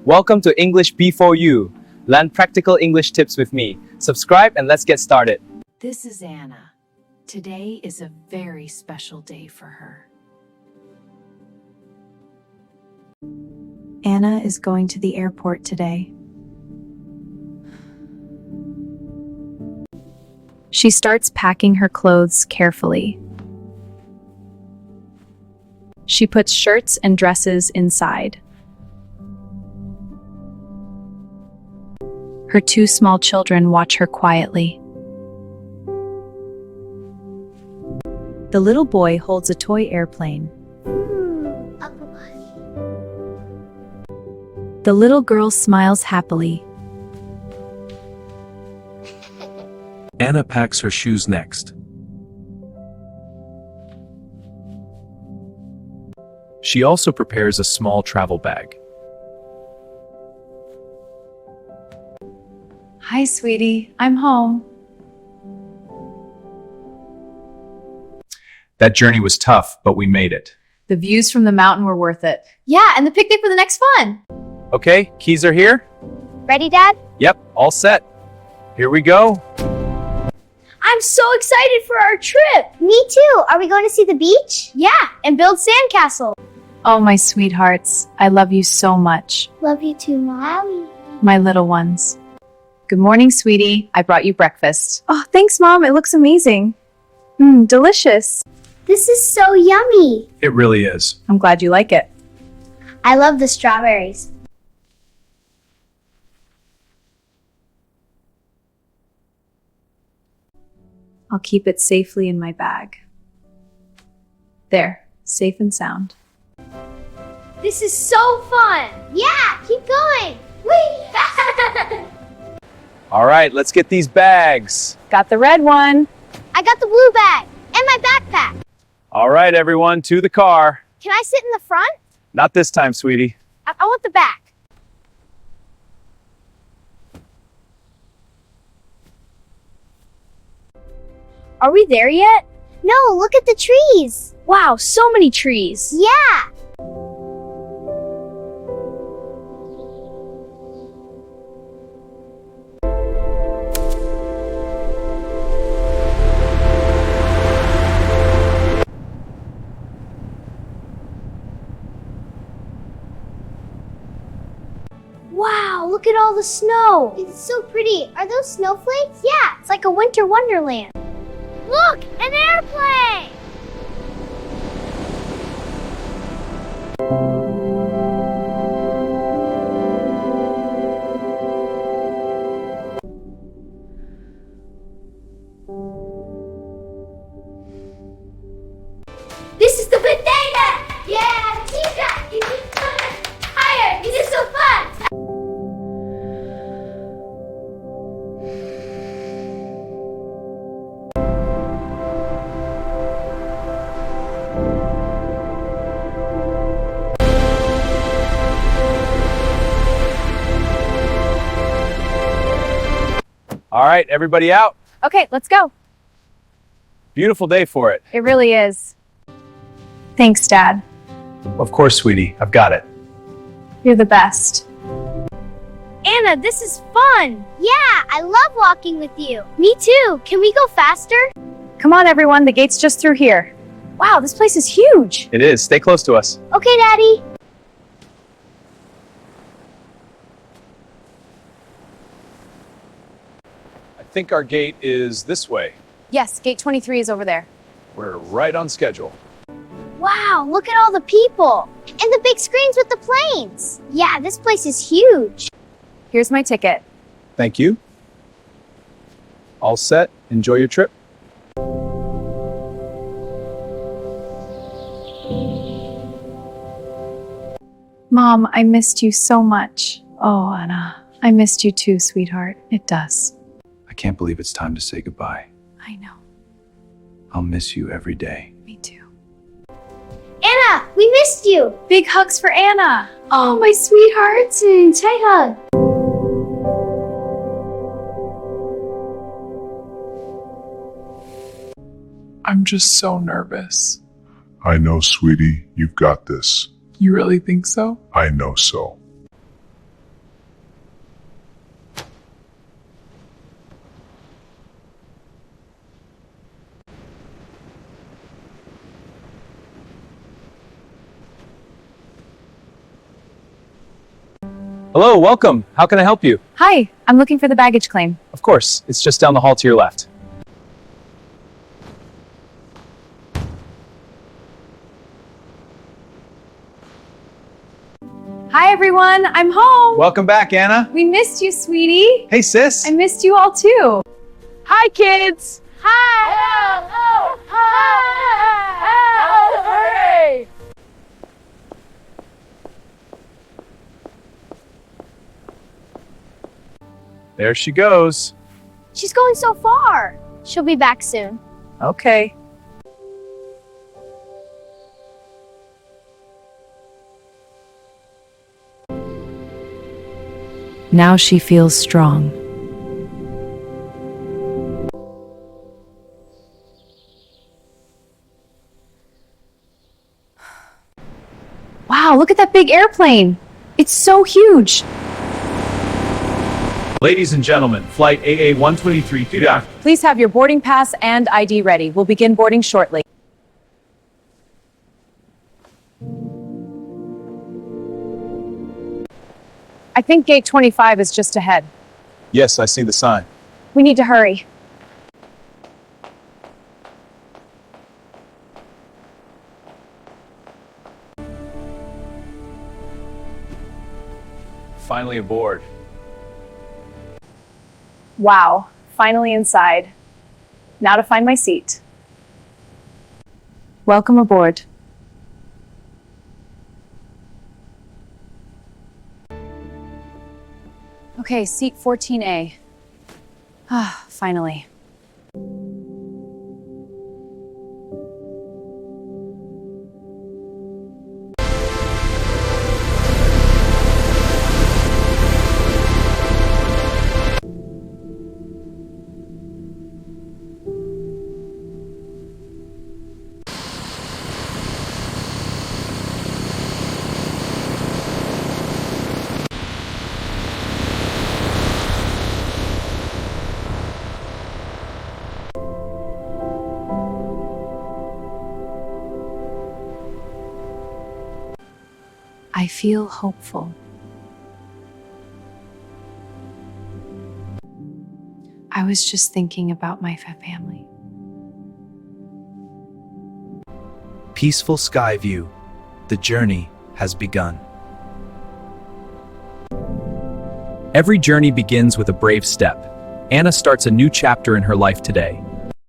Welcome to English B4U. Learn practical English tips with me. Subscribe and let's get started. This is Anna. Today is a very special day for her. Anna is going to the airport today. She starts packing her clothes carefully. She puts shirts and dresses inside. Her two small children watch her quietly. The little boy holds a toy airplane. The little girl smiles happily. Anna packs her shoes next. She also prepares a small travel bag. Hi, sweetie. I'm home. That journey was tough, but we made it. The views from the mountain were worth it. Yeah, and the picnic for the next fun. Okay, keys are here? Ready, Dad? Yep, all set. Here we go. I'm so excited for our trip. Me too. Are we going to see the beach? Yeah, and build sandcastle. Oh, my sweethearts. I love you so much. Love you too, Mommy. My little ones. Good morning, sweetie. I brought you breakfast. Oh, thanks, Mom. It looks amazing. Delicious. This is so yummy. It really is. I'm glad you like it. I love the strawberries. I'll keep it safely in my bag. There, safe and sound. This is so fun. Yeah, keep going. Whee! All right, let's get these bags. Got the red one. I got the blue bag and my backpack. All right, everyone, to the car. Can I sit in the front? Not this time, sweetie. I want the back. Are we there yet? No, look at the trees. Wow, so many trees. Yeah. Wow, look at all the snow. It's so pretty. Are those snowflakes? Yeah, it's like a winter wonderland. Look, an airplane! This is the potato! Yeah, keep that! You keep coming higher! This is so fun! All right, everybody out. Okay, let's go. Beautiful day for it. It really is. Thanks, Dad. Of course, sweetie. I've got it. You're the best. Anna, this is fun! Yeah, I love walking with you. Me too. Can we go faster? Come on, everyone. The gate's just through here. Wow, this place is huge. It is. Stay close to us. Okay, Daddy. I think our gate is this way. Yes, gate 23 is over there. We're right on schedule. Wow, look at all the people. And the big screens with the planes. Yeah, this place is huge. Here's my ticket. Thank you. All set. Enjoy your trip. Mom, I missed you so much. Oh, Anna, I missed you too, sweetheart. It does. I can't believe it's time to say goodbye. I know. I'll miss you every day. Me too. Anna, we missed you. Big hugs for Anna. Oh, my sweetheart. Say hug. I'm just so nervous. I know, sweetie, you've got this. You really think so? I know so. Hello, welcome. How can I help you? Hi, I'm looking for the baggage claim. Of course, it's just down the hall to your left. Hi, everyone. I'm home. Welcome back, Anna. We missed you, sweetie. Hey, sis. I missed you all too. Hi, kids. There she goes. She's going so far. She'll be back soon. Okay. Now she feels strong. Wow, look at that big airplane. It's so huge. Ladies and gentlemen, flight AA-123 to dock. Please have your boarding pass and ID ready. We'll begin boarding shortly. I think gate 25 is just ahead. Yes, I see the sign. We need to hurry. Finally aboard. Wow, finally inside. Now to find my seat. Welcome aboard. Okay, seat 14A. Ah, finally. I feel hopeful. I was just thinking about my family. Peaceful sky view. The journey has begun. Every journey begins with a brave step. Anna starts a new chapter in her life today.